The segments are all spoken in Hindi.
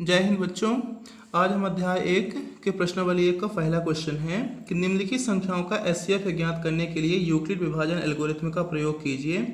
जय हिंद बच्चों। आज हम अध्याय 1 के प्रश्नावली 1 का पहला क्वेश्चन है कि निम्नलिखित संख्याओं का एचसीएफ ज्ञात करने के लिए यूक्लिड विभाजन एल्गोरिथ्म का प्रयोग कीजिए।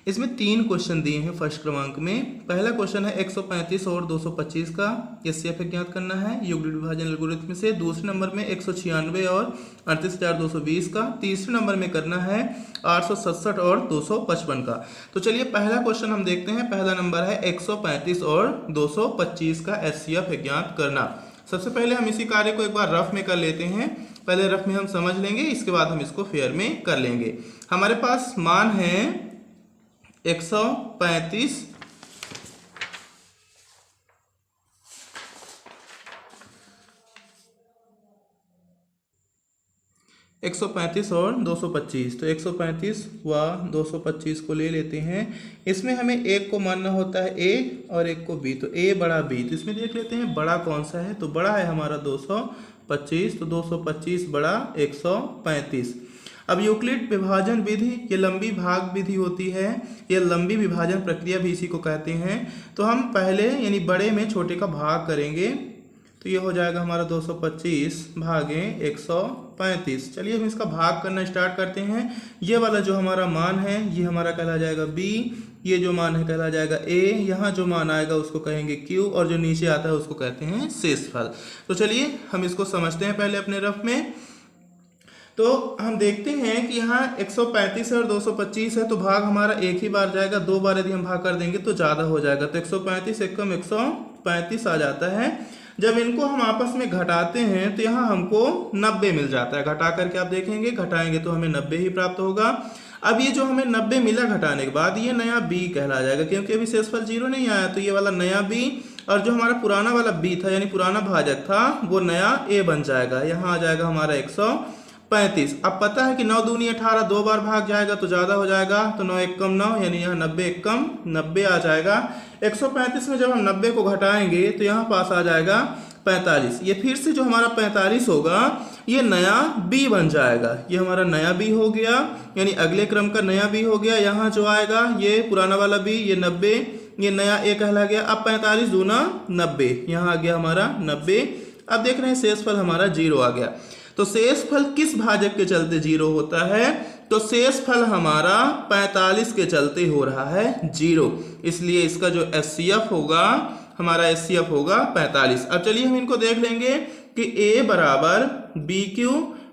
इसमें 3 क्वेश्चन दिए हैं फर्स्ट क्रमांक में। पहला क्वेश्चन है 135 और 225 का एचसीएफ ज्ञात करना है यूक्लिड विभाजन एल्गोरिथ्म से। दूसरे नंबर में 196 और 38,220 का। तीसरे नंबर में करना है 867 और 255 का। तो चलिए पहला क्वेश्चन हम देखते हैं। पहला नंबर है 135 और 225 का एचसीएफ ज्ञात करना। सबसे पहले हम इसी कार्य को एक बार रफ में कर लेते हैं। पहले रफ में हम समझ लेंगे, इसके बाद हम इसको फेयर में कर लेंगे। हमारे पास मान है 135 और 225। तो 135 व 225 को ले लेते हैं। इसमें हमें एक को मानना होता है ए और एक को बी। तो ए बड़ा बी, तो इसमें देख लेते हैं बड़ा कौन सा है। तो बड़ा है हमारा 225, तो 225 बड़ा 135। अब यूक्लिड विभाजन विधि ये लंबी भाग विधि होती है, ये लंबी विभाजन प्रक्रिया भी इसी को कहते हैं। तो हम पहले यानी बड़े में छोटे का भाग करेंगे, तो ये हो जाएगा हमारा 225 भागे 135। चलिए हम इसका भाग करना स्टार्ट करते हैं। ये वाला जो हमारा मान है ये हमारा कहला जाएगा बी, ये जो मान है कहला जाएगा ए, यहाँ जो मान आएगा उसको कहेंगे क्यू, और जो नीचे आता है उसको कहते हैं शेषफल। तो चलिए हम इसको समझते हैं पहले अपने रफ में। तो हम देखते हैं कि यहाँ 135 है और 225 है, तो भाग हमारा एक ही बार जाएगा। 2 बार यदि हम भाग कर देंगे तो ज़्यादा हो जाएगा। तो 135 एक कम 135 आ जाता है। जब इनको हम आपस में घटाते हैं तो यहाँ हमको 90 मिल जाता है। घटा करके आप देखेंगे, घटाएंगे तो हमें 90 ही प्राप्त होगा। अब ये जो हमें 90 मिला घटाने के बाद, ये नया बी कहला जाएगा, क्योंकि अभी शेषफल 0 नहीं आया। तो ये वाला नया बी, और जो हमारा पुराना वाला बी था यानी पुराना भाजक था, वो नया ए बन जाएगा। यहाँ आ जाएगा हमारा 135। अब पता है कि 9 दूनी 18, 2 बार भाग जाएगा तो ज़्यादा हो जाएगा। तो 9 एक कम 9, यानी यहाँ 90 एक कम 90 आ जाएगा। 135 में जब हम 90 को घटाएंगे तो यहाँ पास आ जाएगा 45। ये फिर से जो हमारा 45 होगा ये नया बी बन जाएगा। ये हमारा नया बी हो गया, यानी अगले क्रम का नया बी हो गया। यहाँ जो आएगा ये पुराना वाला बी, ये 90, ये नया ए कहला गया। अब 45 दूना 90, यहाँ आ गया हमारा 90। अब देख रहे हैं शेषफल हमारा 0 आ गया। तो शेषफल किस भाजक के चलते 0 होता है? तो शेषफल हमारा 45 के चलते हो रहा है 0। इसलिए इसका जो एचसीएफ होगा, हमारा एचसीएफ होगा 45। अब चलिए हम इनको देख लेंगे कि A बराबर BQ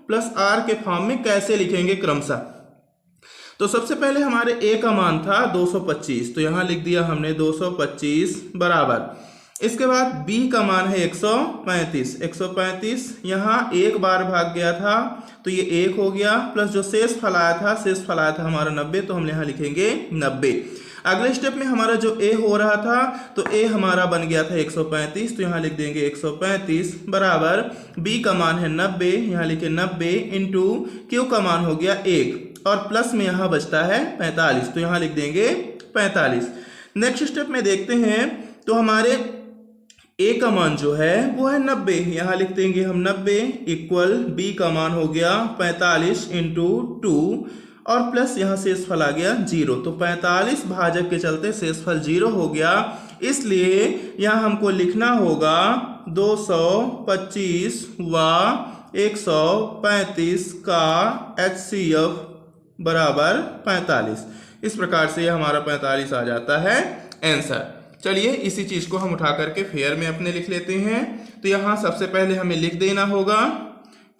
प्लस R के फॉर्म में कैसे लिखेंगे क्रमशः। तो सबसे पहले हमारे A का मान था 225, तो यहां लिख दिया हमने 225 बराबर। इसके बाद B का मान है 135। यहाँ एक बार भाग गया था तो ये 1 हो गया, प्लस जो शेषफल आया था हमारा 90, तो हम यहाँ लिखेंगे 90। अगले स्टेप में हमारा जो A हो रहा था, तो A हमारा बन गया था 135, तो यहाँ लिख देंगे 135 बराबर B का मान है 90, यहाँ लिखे 90 इंटू Q का मान हो गया 1, और प्लस में यहाँ बचता है 45, तो यहाँ लिख देंगे 45। नेक्स्ट स्टेप में देखते हैं, तो हमारे A का मान जो है वो है 90, यहाँ लिख देंगे हम 90 इक्वल B का मान हो गया 45 इंटू 2, और प्लस यहाँ शेषफल आ गया 0। तो 45 भाजक के चलते शेषफल 0 हो गया। इसलिए यहाँ हमको लिखना होगा 225 व 135 का एचसीएफ बराबर 45। इस प्रकार से हमारा 45 आ जाता है आंसर। चलिए इसी चीज को हम उठा करके फेयर में अपने लिख लेते हैं। तो यहाँ सबसे पहले हमें लिख देना होगा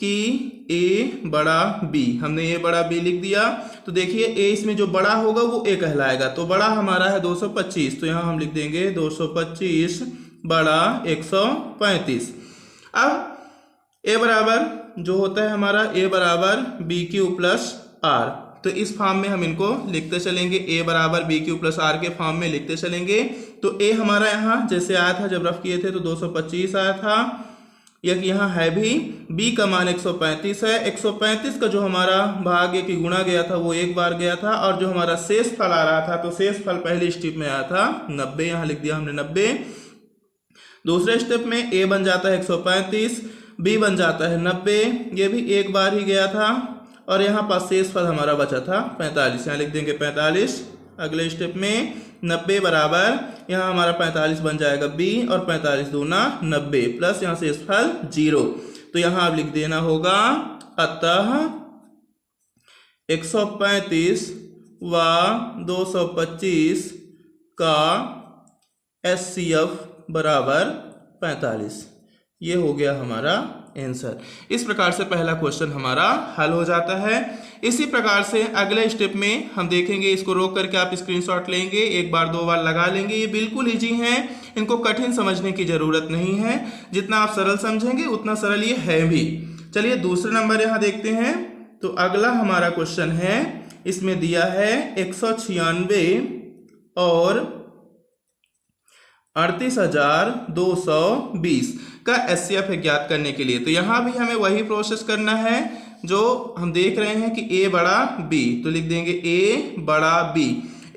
कि A बड़ा B, हमने A बड़ा B लिख दिया। तो देखिए A इसमें जो बड़ा होगा वो A कहलाएगा। तो बड़ा हमारा है 225, तो यहाँ हम लिख देंगे 225 बड़ा 135। अब A बराबर जो होता है हमारा A बराबर BQ प्लस R, तो इस फॉर्म में हम इनको लिखते चलेंगे। A बराबर BQ प्लस R के फॉर्म में लिखते चलेंगे। तो A हमारा यहाँ जैसे आया था जब रफ किए थे तो 225 आया था, यह यहाँ है भी। B का मान 135 है। 135 का जो हमारा भाग की गुणा गया था वो एक बार गया था, और जो हमारा शेषफल आ रहा था, तो शेषफल पहले स्टेप में आया था 90, यहाँ लिख दिया हमने 90। दूसरे स्टेप में A बन जाता है 135, B बन जाता है 90, ये भी एक बार ही गया था, और यहाँ पास शेषफल हमारा बचा था 45, यहाँ लिख देंगे 45 अगले स्टेप में 90 बराबर यहाँ हमारा 45 बन जाएगा b और 45 दूना 90 प्लस यहाँ से शेषफल 0। तो यहाँ अब लिख देना होगा अतः 135 व 225 का HCF बराबर 45। ये हो गया हमारा आंसर। इस प्रकार से पहला क्वेश्चन हमारा हल हो जाता है। इसी प्रकार से अगले स्टेप में हम देखेंगे, इसको रोक करके आप स्क्रीनशॉट लेंगे, एक बार दो बार लगा लेंगे। ये बिल्कुल इजी हैं, इनको कठिन समझने की जरूरत नहीं है। जितना आप सरल समझेंगे उतना सरल ये है भी। चलिए दूसरे नंबर यहाँ देखते हैं। तो अगला हमारा क्वेश्चन है, इसमें दिया है 196 और 38,220 का HCF ज्ञात करने के लिए। तो यहाँ भी हमें वही प्रोसेस करना है जो हम देख रहे हैं कि A बड़ा B। तो लिख देंगे A बड़ा B।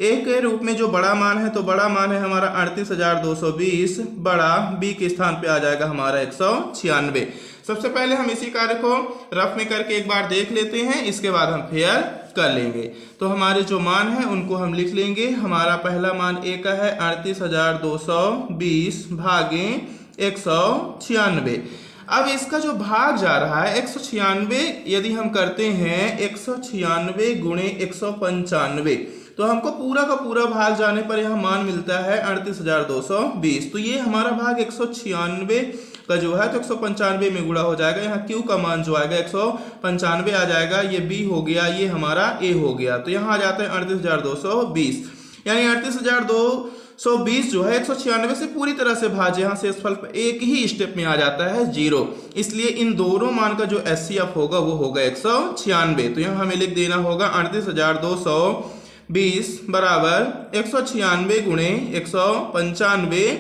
A के रूप में जो बड़ा मान है, तो बड़ा मान है हमारा 38,220, बड़ा B के स्थान पे आ जाएगा हमारा 196। सबसे पहले हम इसी कार्य को रफ में करके एक बार देख लेते हैं, इसके बाद हम फेयर कर लेंगे। तो हमारे जो मान है उनको हम लिख लेंगे। हमारा पहला मान A का है 38,220 भागे 196। अब इसका जो भाग जा रहा है 196, यदि हम करते हैं 196 गुणे 195, तो हमको पूरा का पूरा भाग जाने पर यह मान मिलता है 38,220। तो ये हमारा भाग 196 का जो है तो 195 में गुणा हो जाएगा। यहाँ Q का मान जो आएगा 195 आ जाएगा। ये B हो गया, ये हमारा A हो गया। तो यहाँ आ जाता है 38,220, यानी 38,220 जो है 196 से पूरी तरह से भाज्य। यहाँ शेषफल एक ही स्टेप में आ जाता है 0। इसलिए इन दोनों मान का जो HCF होगा वो होगा 196। तो यहाँ हमें लिख देना होगा 38,220 बराबर 196 गुणे 195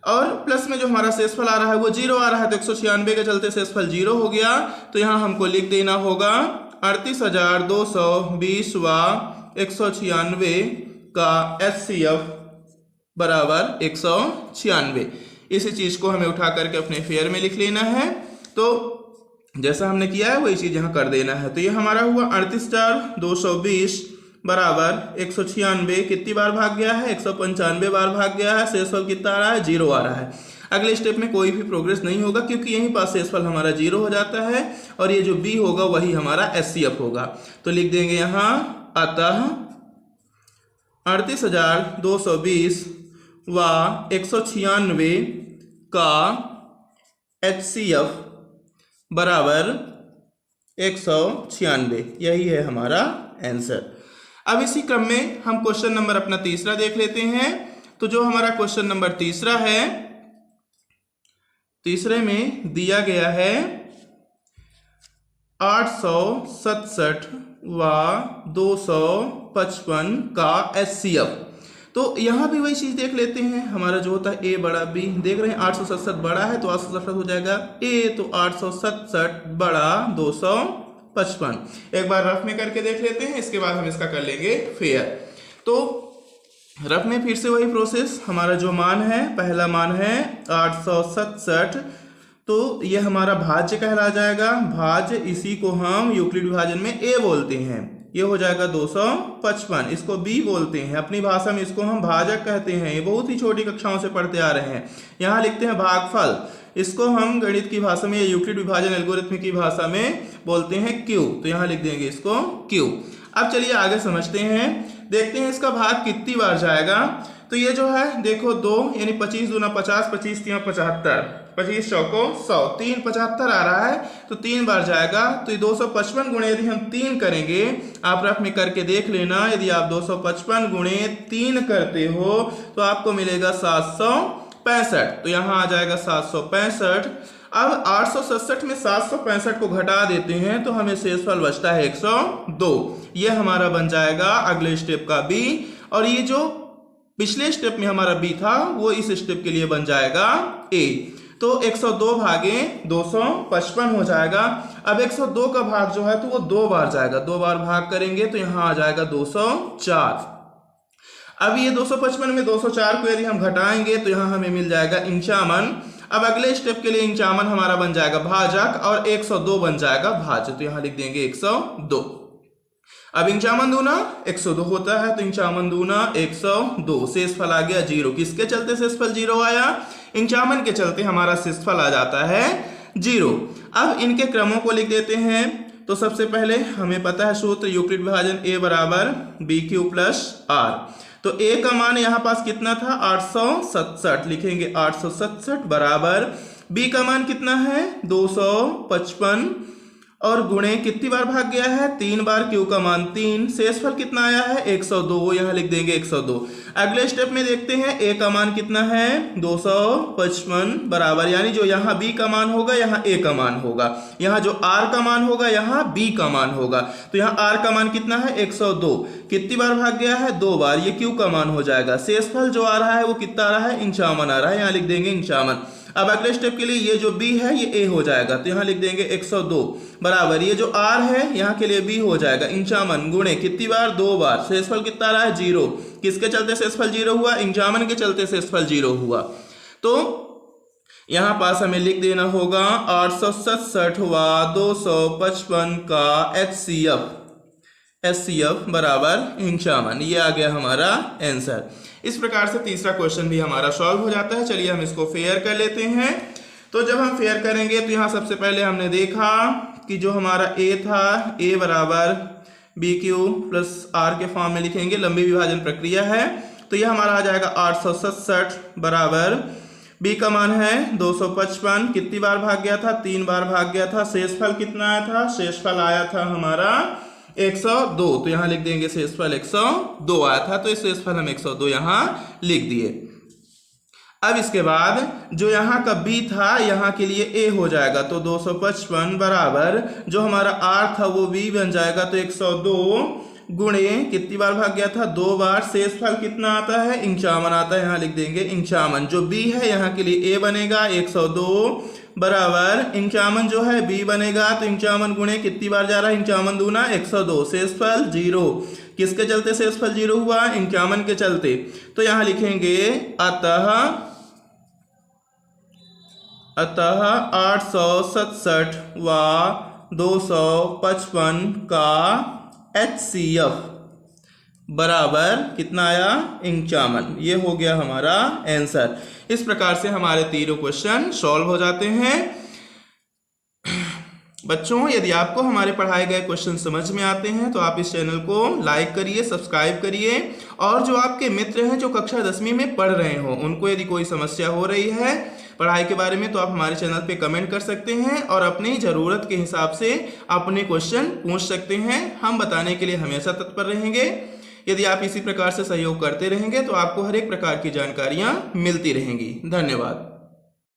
और प्लस में जो हमारा शेषफल आ रहा है वो 0 आ रहा है। तो 196 के चलते शेषफल 0 हो गया। तो यहाँ हमको लिख देना होगा 38,220 व 196 का HCF बराबर 196। इसी चीज को हमें उठा करके अपने फेयर में लिख लेना है। तो जैसा हमने किया है वही चीज यहाँ कर देना है। तो ये हमारा हुआ 38,220 बराबर 196 कितनी बार भाग गया है, 195 बार भाग गया है। शेषफल कितना आ रहा है, 0 आ रहा है। अगले स्टेप में कोई भी प्रोग्रेस नहीं होगा क्योंकि यहीं पास शेषफल हमारा 0 हो जाता है और ये जो B होगा वही हमारा HCF होगा। तो लिख देंगे यहाँ अतः 38,220 व 196 का HCF बराबर 196। यही है हमारा आंसर। अब इसी क्रम में हम क्वेश्चन नंबर अपना तीसरा देख लेते हैं। तो जो हमारा क्वेश्चन नंबर तीसरा है, तीसरे में दिया गया है 867 व 255 का HCF। तो यहाँ भी वही चीज देख लेते हैं। हमारा जो होता है A बड़ा B, देख रहे हैं 867 बड़ा है तो 867 हो जाएगा A, तो 867 बड़ा 255। एक बार रफ में करके देख लेते हैं, इसके बाद हम इसका कर लेंगे फेयर। तो रफ में फिर से वही प्रोसेस। हमारा जो मान है, पहला मान है 867, तो ये हमारा भाज्य कहला जाएगा। भाज्य, इसी को हम यूक्लिड विभाजन में A बोलते हैं। ये हो जाएगा 255, इसको B बोलते हैं। अपनी भाषा में इसको हम भाजक कहते हैं। ये बहुत ही छोटी कक्षाओं से पढ़ते आ रहे हैं। यहाँ लिखते हैं भागफल, इसको हम गणित की भाषा में, यूक्लिड विभाजन एल्गोरिथम की भाषा में बोलते हैं Q। तो यहाँ लिख देंगे इसको Q। अब चलिए आगे समझते हैं, देखते हैं इसका भाग कितनी बार जाएगा। तो ये जो है देखो 2 यानी 25 दूना 50, 25 तिया 75, 25 चौको 100, 3 75 आ रहा है तो 3 बार जाएगा। तो ये 255 गुणे यदि हम 3 करेंगे, आप रफ में करके देख लेना, यदि आप 255 गुणे 3 करते हो तो आपको मिलेगा 765। तो यहाँ आ जाएगा 765। अब 867 में 765 को घटा देते हैं तो हमें शेषफल बचता है 102। ये हमारा बन जाएगा अगले स्टेप का B, और ये जो पिछले स्टेप में हमारा B था वो इस स्टेप के लिए बन जाएगा A। तो 102 भागे 255 हो जाएगा। अब 102 का भाग जो है तो वो 2 बार जाएगा, 2 बार भाग करेंगे तो यहाँ आ जाएगा 204। अब ये 255 में 204 को यदि हम घटाएंगे तो यहाँ हमें मिल जाएगा 51। अब अगले स्टेप के लिए 51 हमारा बन जाएगा भाजक और 102 बन जाएगा भाज्य। तो यहाँ लिख देंगे 102। अब इंचामन दूना 102 होता है, तो इंचामन दूना 102, शेषफल आ गया 0। किसके चलते शेषफल 0 आया? इंचामन के चलते हमारा शेषफल आ जाता है 0। अब इनके क्रमों को लिख देते हैं। तो सबसे पहले हमें पता है सूत्र यूक्लिड विभाजन a बराबर BQ प्लस R। तो a का मान यहाँ पास कितना था? 867 लिखेंगे, 867 बराबर b का मान कितना है? 255 और गुणे कितनी बार भाग गया है? 3 बार, q का मान 3, शेषफल कितना आया है? 102, यहाँ लिख देंगे 102। अगले स्टेप में देखते हैं a का मान कितना है? 255 बराबर, यानी जो यहाँ b का मान होगा यहाँ a का मान होगा, यहाँ जो r का मान होगा यहाँ b का मान होगा। तो यहाँ r का मान कितना है? 102, कितनी बार भाग गया है? 2 बार, ये q का मान हो जाएगा। शेषफल जो आ रहा है वो कितना आ रहा है? इंचामन आ रहा है, यहाँ लिख देंगे इंचामन। अब अगले स्टेप के लिए ये जो b है ये a हो जाएगा, तो यहाँ लिख देंगे 102 बराबर, ये जो r है यहाँ के लिए b हो जाएगा, इंचामन गुणे कितनी बार? 2 बार, शेषफल कितना आ रहा है? 0। किसके चलते शेषफल 0 हुआ? इंचामन के चलते शेषफल 0 हुआ। तो यहाँ पास हमें लिख देना होगा 867 वा 255 का HCF बराबर इंचामन। ये आ गया हमारा आंसर। इस प्रकार से तीसरा क्वेश्चन भी हमारा सॉल्व हो जाता है। चलिए हम इसको फेयर कर लेते हैं। तो जब हम फेयर करेंगे तो यहाँ सबसे पहले हमने देखा कि जो हमारा a था, a बराबर BQ प्लस R के फॉर्म में लिखेंगे, लंबी विभाजन प्रक्रिया है। तो यह हमारा आ जाएगा 867 बराबर b का मान है 255, कितनी बार भाग गया था? 3 बार भाग गया था। शेषफल कितना आया था? शेषफल आया था हमारा 102, तो यहाँ लिख देंगे शेषफल 102 आया था, तो इस शेषफल हम 102 यहाँ लिख दिए। अब इसके बाद जो यहाँ का b था यहाँ के लिए a हो जाएगा, तो 255 बराबर जो हमारा r था वो b बन जाएगा, तो 102 गुणे कितनी बार भाग गया था? 2 बार। शेषफल कितना आता है? इंचामन आता है, यहाँ लिख देंगे इंचामन। जो b है यहाँ के लिए a बनेगा, 102 बराबर इंचामन जो है b बनेगा, तो इंचामन गुणे कितनी बार जा रहा है? इंचामन दूना 102, शेषफल 0। किसके चलते शेषफल 0 हुआ? इंचामन के चलते। तो यहाँ लिखेंगे अतः 867 वा 255 का HCF बराबर कितना आया? इंचामन। ये हो गया हमारा आंसर। इस प्रकार से हमारे तीनों क्वेश्चन सॉल्व हो जाते हैं। बच्चों, यदि आपको हमारे पढ़ाए गए क्वेश्चन समझ में आते हैं तो आप इस चैनल को लाइक करिए, सब्सक्राइब करिए, और जो आपके मित्र हैं जो कक्षा 10वीं में पढ़ रहे हो उनको यदि कोई समस्या हो रही है पढ़ाई के बारे में तो आप हमारे चैनल पे कमेंट कर सकते हैं और अपनी ज़रूरत के हिसाब से अपने क्वेश्चन पूछ सकते हैं। हम बताने के लिए हमेशा तत्पर रहेंगे। यदि आप इसी प्रकार से सहयोग करते रहेंगे तो आपको हर एक प्रकार की जानकारियाँ मिलती रहेंगी। धन्यवाद।